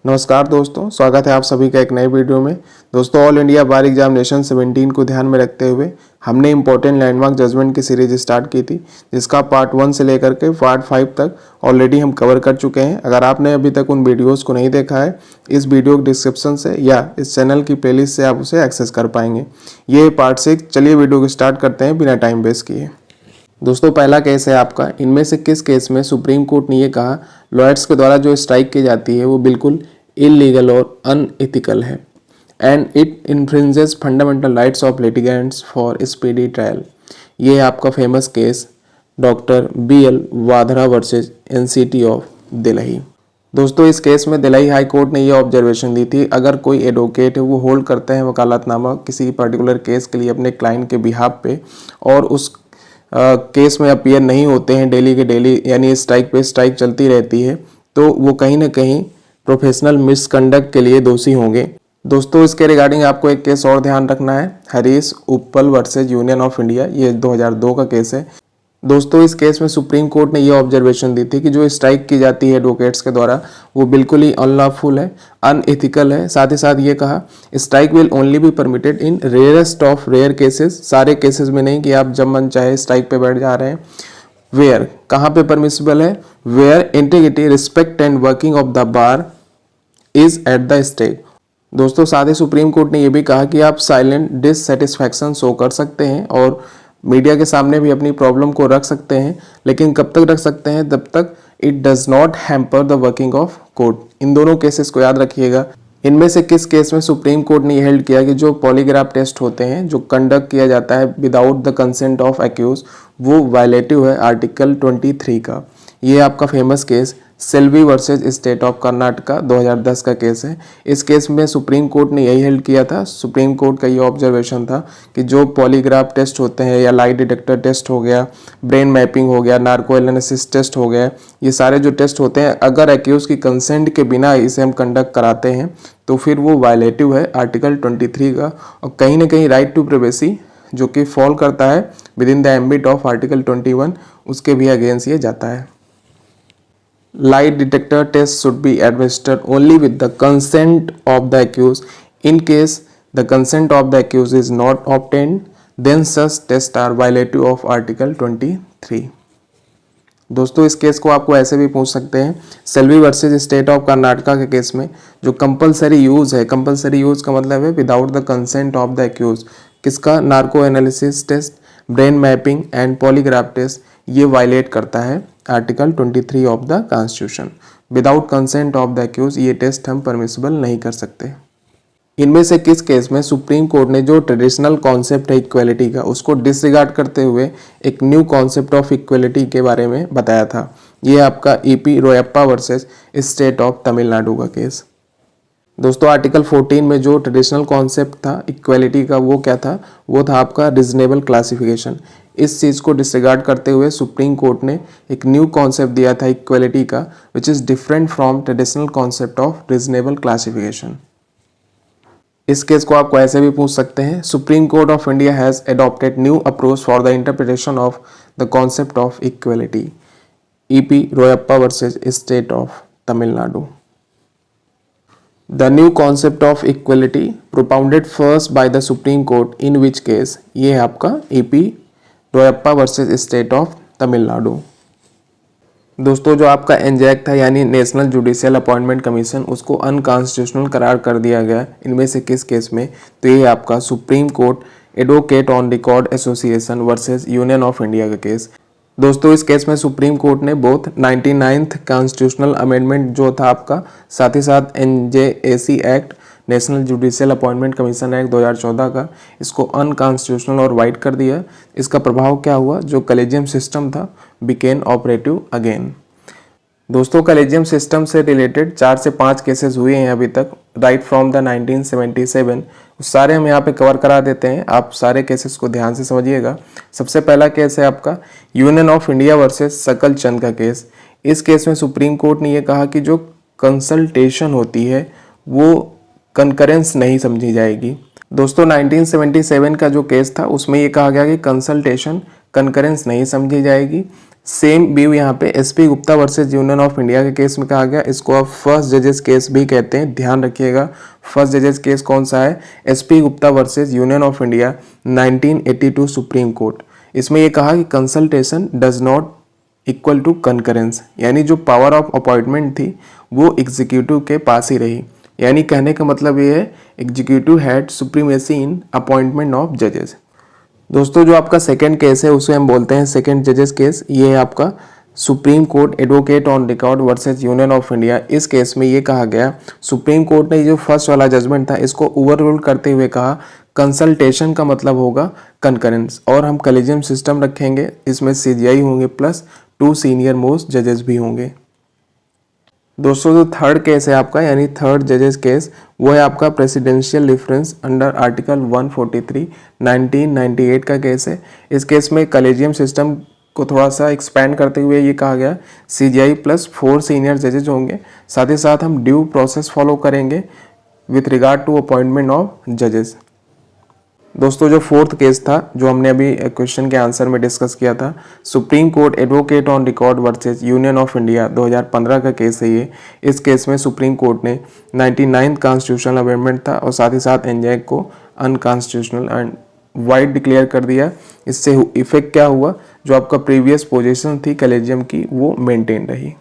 नमस्कार दोस्तों, स्वागत है आप सभी का एक नए वीडियो में। दोस्तों, ऑल इंडिया बार एग्जामिनेशन 17 को ध्यान में रखते हुए हमने इंपॉर्टेंट लैंडमार्क जजमेंट की सीरीज स्टार्ट की थी, जिसका पार्ट 1 से लेकर के पार्ट 5 तक ऑलरेडी हम कवर कर चुके हैं। अगर आपने अभी तक उन वीडियोस को नहीं देखा है, इस वीडियो के डिस्क्रिप्शन से या इस चैनल की प्लेलिस्ट से आप उसे एक्सेस कर पाएंगे। ये पार्ट 6। चलिए वीडियो को स्टार्ट करते हैं बिना टाइम वेस्ट किए। दोस्तों, पहला केस है आपका, इनमें से किस केस में सुप्रीम कोर्ट ने ये कहा लॉयर्स के द्वारा जो स्ट्राइक की जाती है वो बिल्कुल इलीगल और अनएथिकल है and it infringes fundamental rights of litigants for speedy trial. ये है आपका famous case doctor BL Wadhera versus NCT of Delhi. दोस्तों, इस केस में दिल्ली हाई कोर्ट ने ये ऑब्जर्वेशन दी थी, अगर कोई एडवोकेट है वो होल्ड करते हैं वकालतनामा किसी पर्टिकुलर केस के लिए अपने क्लाइंट के बिहाफ पे और उस केस में अपीयर नहीं होते हैं डेली के डेली, यानी स्ट्राइक पे स्ट्राइक चलती रहती है, तो वो कहीं ना कहीं प्रोफेशनल मिसकंडक्ट के लिए दोषी होंगे। दोस्तों, इसके रिगार्डिंग आपको एक केस और ध्यान रखना है, हरीश उपल वर्सेज यूनियन ऑफ इंडिया। ये 2002 का केस है। दोस्तों, इस केस में सुप्रीम कोर्ट ने ये ऑब्जर्वेशन दी थी कि जो स्ट्राइक की जाती है एडवोकेट्स के द्वारा वो बिल्कुल ही अनलॉफुल है, अनएथिकल है। साथ ही साथ ये कहा strike will only be permitted in rarest of rare cases, सारे केसेस में नहीं कि आप जब मन चाहे स्ट्राइक पे बैठ जा रहे हैं। वेयर, कहाँ पे परमिसिबल है? Where integrity, respect and working of the bar is at the stake. दोस्तों, साथ ही सुप्रीम कोर्ट ने यह भी कहा कि आप साइलेंट डिससेटिस्फैक्शन शो कर सकते हैं और मीडिया के सामने भी अपनी प्रॉब्लम को रख सकते हैं, लेकिन कब तक रख सकते हैं? जब तक it does not hamper the working of court. इन दोनों केसेस को याद रखिएगा। इनमें से किस केस में सुप्रीम कोर्ट ने हेल्ड किया कि जो पॉलीग्राफ टेस्ट होते हैं जो कंडक्ट किया जाता है without the consent of accuse, वो वायलेटिव है आर्टिकल 23 का। ये आपका famous case Selvi versus state of Karnataka 2010 का केस है। इस केस में सुप्रीम कोर्ट ने यही हेल्ड किया था। सुप्रीम कोर्ट का ये ऑब्जर्वेशन था कि जो पॉलीग्राफ टेस्ट होते हैं या लाई डिटेक्टर टेस्ट हो गया, ब्रेन मैपिंग हो गया, नार्को एनालिसिस टेस्ट हो गया, ये सारे जो टेस्ट होते हैं अगर एक्यूज की कंसेंट के बिना इसे हम कंडक्ट कराते हैं तो फिर वो वायलेटिव है आर्टिकल 23 का, और कहीं ना कहीं राइट टू प्राइवेसी जो कि फॉल करता है with in the ambit of article 21, उसके भी अगेंस्ट ये जाता है। Lie detector test should be administered only with the consent of the accused. In case the consent of the accused is not obtained, then such tests are violative of Article 23. दोस्तों, इस case को आपको ऐसे भी पूछ सकते हैं, Selvi versus state of Karnataka के केस में जो कंपलसरी यूज है, कंपलसरी यूज का मतलब है without the consent of the accuse, किसका? Narco analysis test, brain mapping and polygraph test, ये वायलेट करता है article 23 of the constitution. Without consent of the accuse ये टेस्ट हम परमिसिबल नहीं कर सकते। इनमें से किस केस में सुप्रीम कोर्ट ने जो ट्रेडिशनल कॉन्सेप्ट है इक्वलिटी का उसको डिसरिगार्ड करते हुए एक न्यू कॉन्सेप्ट ऑफ इक्वलिटी के बारे में बताया था? ये आपका EP Royappa versus state of Tamil Nadu का केस। दोस्तों, आर्टिकल 14 में जो ट्रेडिशनल कॉन्सेप्ट था इक्वलिटी का वो क्या था? वो था आपका रीजनेबल क्लासिफिकेशन। इस चीज़ को डिसरिगार्ड करते हुए सुप्रीम कोर्ट ने एक न्यू कॉन्सेप्ट दिया था इक्वलिटी का, which is different from traditional concept of reasonable classification. इस केस को आपको ऐसे भी पूछ सकते हैं, supreme court of India has adopted new approach for the interpretation of the concept of equality. EP Royappa versus state of Tamil Nadu. The new concept of equality propounded first by the Supreme Court, in which case ये है आपका EP Royappa versus state of Tamil Nadu. दोस्तों, जो आपका NJAC था यानी national judicial appointment commission, उसको unconstitutional करार कर दिया गया। इनमें से किस केस में? तो ये आपका supreme court advocate on record association versus union of India का केस। दोस्तों, इस केस में सुप्रीम कोर्ट ने बोथ 99th कॉन्स्टिट्यूशनल अमेंडमेंट जो था आपका, साथ ही साथ NJAC act, national judicial appointment commission act 2014 का, इसको अनकॉन्स्टिट्यूशनल और वाइड कर दिया। इसका प्रभाव क्या हुआ? जो कलेजियम सिस्टम था बिकेन ऑपरेटिव अगेन। दोस्तों, कलेजियम सिस्टम से रिलेटेड 4 से 5 केसेस हुए हैं अभी तक, राइट फ्रॉम द 1977। सारे हम यहाँ पे कवर करा देते हैं, आप सारे केसेस को ध्यान से समझिएगा। सबसे पहला केस है आपका यूनियन ऑफ इंडिया वर्सेज सकल चंद का केस। इस केस में सुप्रीम कोर्ट ने यह कहा कि जो कंसल्टेशन होती है वो कंकरेंस नहीं समझी जाएगी। दोस्तों, 1977 का जो केस था उसमें ये कहा गया कि कंसल्टेशन कंकरेंस नहीं समझी जाएगी। सेम व्यू यहाँ पे SP Gupta versus union of India के केस में कहा गया। इसको आप फर्स्ट जजेस केस भी कहते हैं, ध्यान रखिएगा। फर्स्ट जजेस केस कौन सा है? SP Gupta versus union of India 1982 supreme court. इसमें यह कहा कि consultation does not equal to concurrence, यानी जो पावर ऑफ अपॉइंटमेंट थी वो एग्जीक्यूटिव के पास ही रही। यानी कहने का मतलब ये है executive had supremacy in appointment of जजेस। दोस्तों जो आपका सेकंड केस है उसे हम बोलते हैं सेकंड जजेस केस। ये है आपका supreme court advocate on record versus union of India. इस केस में ये कहा गया, सुप्रीम कोर्ट ने जो फर्स्ट वाला जजमेंट था इसको ओवररूल करते हुए कहा कंसल्टेशन का मतलब होगा कंकरेंस, और हम कॉलेजियम सिस्टम रखेंगे। इसमें सीजीआई होंगे प्लस 2 सीनियर मोस्ट जजेस भी होंगे। दोस्तों जो थर्ड केस है आपका, यानी थर्ड जजेस केस, वो है आपका प्रेसिडेंशियल डिफरेंस अंडर आर्टिकल 143 1998 का केस है। इस केस में कॉलेजियम सिस्टम को थोड़ा सा एक्सपैंड करते हुए ये कहा गया सीजीआई प्लस 4 सीनियर जजेस होंगे। साथ ही साथ हम ड्यू प्रोसेस फॉलो करेंगे with regard to appointment of जजेस। दोस्तों जो फोर्थ केस था जो हमने अभी क्वेश्चन के आंसर में डिस्कस किया था, supreme court advocate on record versus union of India 2015 का केस है ये। इस केस में सुप्रीम कोर्ट ने 99th कॉन्स्टिट्यूशनल अमेंडमेंट था और साथ ही साथ एनजैक को अनकॉन्स्टिट्यूशनल एंड वाइड डिक्लेयर कर दिया। इससे इफेक्ट क्या हुआ, जो आपका प्रीवियस पोजीशन थी कॉलेजियम की वो मेंटेन रही।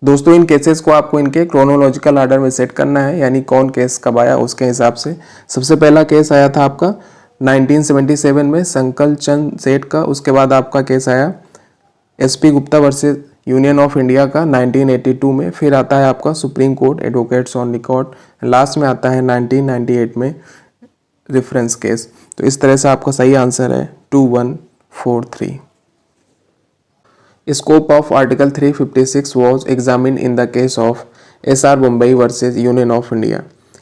दोस्तों इन केसेस को आपको इनके क्रोनोलॉजिकल ऑर्डर में सेट करना है, यानी कौन केस कब आया उसके हिसाब से। सबसे पहला केस आया था आपका 1977 में संकल चंद सेठ का। उसके बाद आपका केस आया SP Gupta versus union of India का 1982 में। फिर आता है आपका supreme court advocates on record. Last में आता है 1998 में रेफरेंस केस। तो इस तरह से आपका सही आंसर है 2143। Scope of Article 356 was examined in the case of SR Bombay versus Union of India।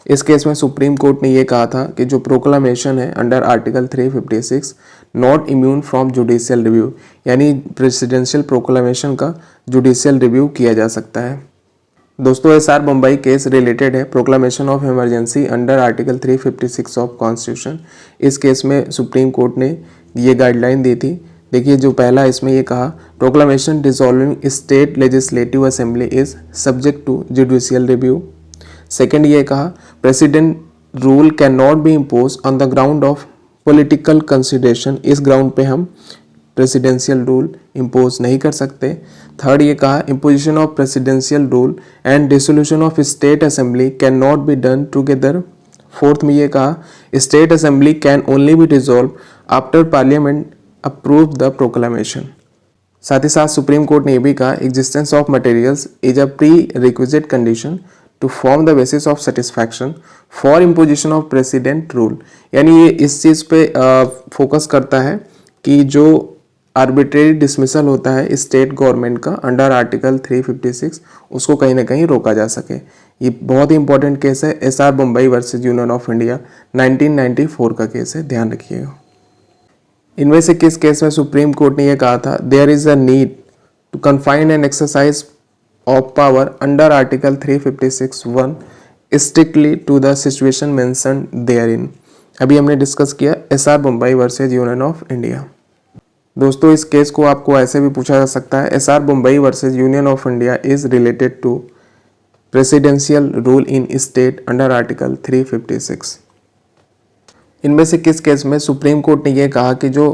इस केस में सुप्रीम कोर्ट ने ये कहा था कि जो प्रोक्लामेशन है under article 356 not immune from judicial review, यानी प्रेसिडेंशियल प्रोक्लामेशन का जुडिशियल रिव्यू किया जा सकता है। दोस्तों SR बम्बई केस रिलेटेड है proclamation of emergency under article 356 of constitution. इस केस में सुप्रीम कोर्ट ने ये गाइडलाइन दी थी। देखिए जो पहला इसमें ये कहा proclamation dissolving state legislative assembly is subject to judicial review. Second ये कहा president rule can not be impose on the ground of political consideration. इस ग्राउंड पे हम प्रेसिडेंशियल रूल इम्पोज नहीं कर सकते। थर्ड ये कहा imposition of presidential rule and dissolution of state assembly can not be done together. Fourth में ये कहा state assembly can only be dissolve after parliament approve the proclamation. साथ ही साथ सुप्रीम कोर्ट ने यह भी कहा existence of materials is a prerequisite condition to form the basis of satisfaction for imposition of president rule. यानी ये इस चीज़ पे फोकस करता है कि जो आर्बिट्रेरी डिसमिसल होता है स्टेट गवर्नमेंट का अंडर आर्टिकल 356 उसको कहीं ना कहीं रोका जा सके। ये बहुत ही इंपॉर्टेंट केस है। SR Bommai versus union of India 1994 का केस है, ध्यान रखिएगा। इनमें से किस केस में सुप्रीम कोर्ट ने यह कहा था there is a need to confine an exercise of power under article 356(1) strictly to the situation mentioned therein. अभी हमने डिस्कस किया SR Bommai versus union of India. दोस्तों इस केस को आपको ऐसे भी पूछा जा सकता है SR Bommai versus union of India is related to presidential rule in state under article 356। इनमें से किस केस में सुप्रीम कोर्ट ने यह कहा कि जो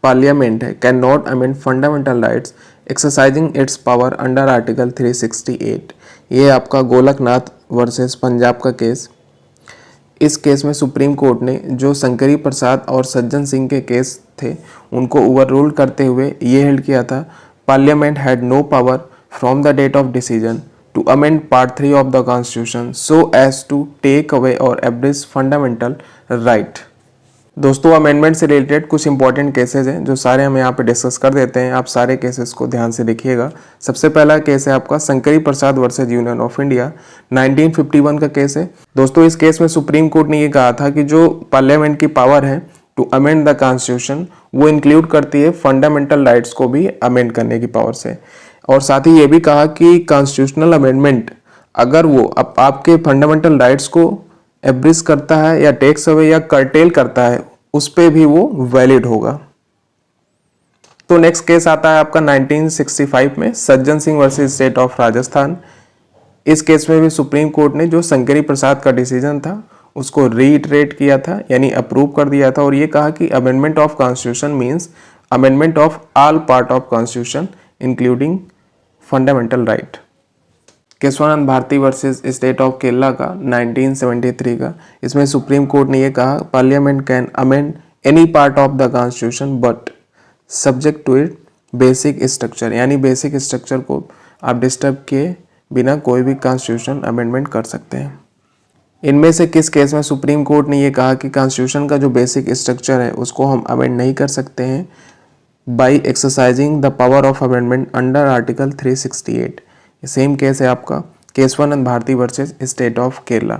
पार्लियामेंट है can not amend fundamental rights exercising it's power under article 368। ये आपका गोलकनाथ वर्सेस पंजाब का केस। इस केस में सुप्रीम कोर्ट ने जो शंकरी प्रसाद और सज्जन सिंह के केस थे उनको ओवररूल करते हुए ये हेल्ड किया था parliament had no power from the date of decision to amend part 3 of the constitution so as to take away or abridge fundamental right। दोस्तों अमेंडमेंट से रिलेटेड कुछ इंपॉर्टेंट केसेस हैं जो सारे हम यहाँ पे डिस्कस कर देते हैं। आप सारे केसेस को ध्यान से देखिएगा। सबसे पहला केस है आपका शंकरी प्रसाद वर्सेज यूनियन ऑफ इंडिया 1951 का केस है। दोस्तों इस केस में सुप्रीम कोर्ट ने ये कहा था कि जो पार्लियामेंट की पावर है टू अमेंड द कॉन्स्टिट्यूशन वो इंक्लूड करती है फंडामेंटल राइट्स को भी अमेंड करने की पावर से। और साथ ही ये भी कहा कि कॉन्स्टिट्यूशनल अमेंडमेंट अगर वो आपके फंडामेंटल राइट्स को एब्रिज करता है या टेक्स अवे या कर्टेल करता है उस पे भी वो वैलिड होगा। तो नेक्स्ट केस आता है आपका 1965 में Sajjan Singh versus state of Rajasthan. इस केस में भी सुप्रीम कोर्ट ने जो शंकरी प्रसाद का डिसीजन था उसको रीइटरेट किया था, यानी अप्रूव कर दिया था, और ये कहा कि amendment of constitution means amendment of all part of constitution including fundamental right. Kesavananda Bharati versus state of Kerala का 1973 का, इसमें सुप्रीम कोर्ट ने ये कहा parliament can amend any part of the constitution but subject to it basic structure, यानी basic structure को आप disturb किए बिना कोई भी कॉन्स्टिट्यूशन अमेंडमेंट कर सकते हैं। इनमें से किस केस में सुप्रीम कोर्ट ने ये कहा कि कॉन्स्टिट्यूशन का जो बेसिक स्ट्रक्चर है उसको हम अमेंड नहीं कर सकते हैं by exercising the power of amendment under article 368। Same case है आपका Kesavananda Bharati versus state of Kerala.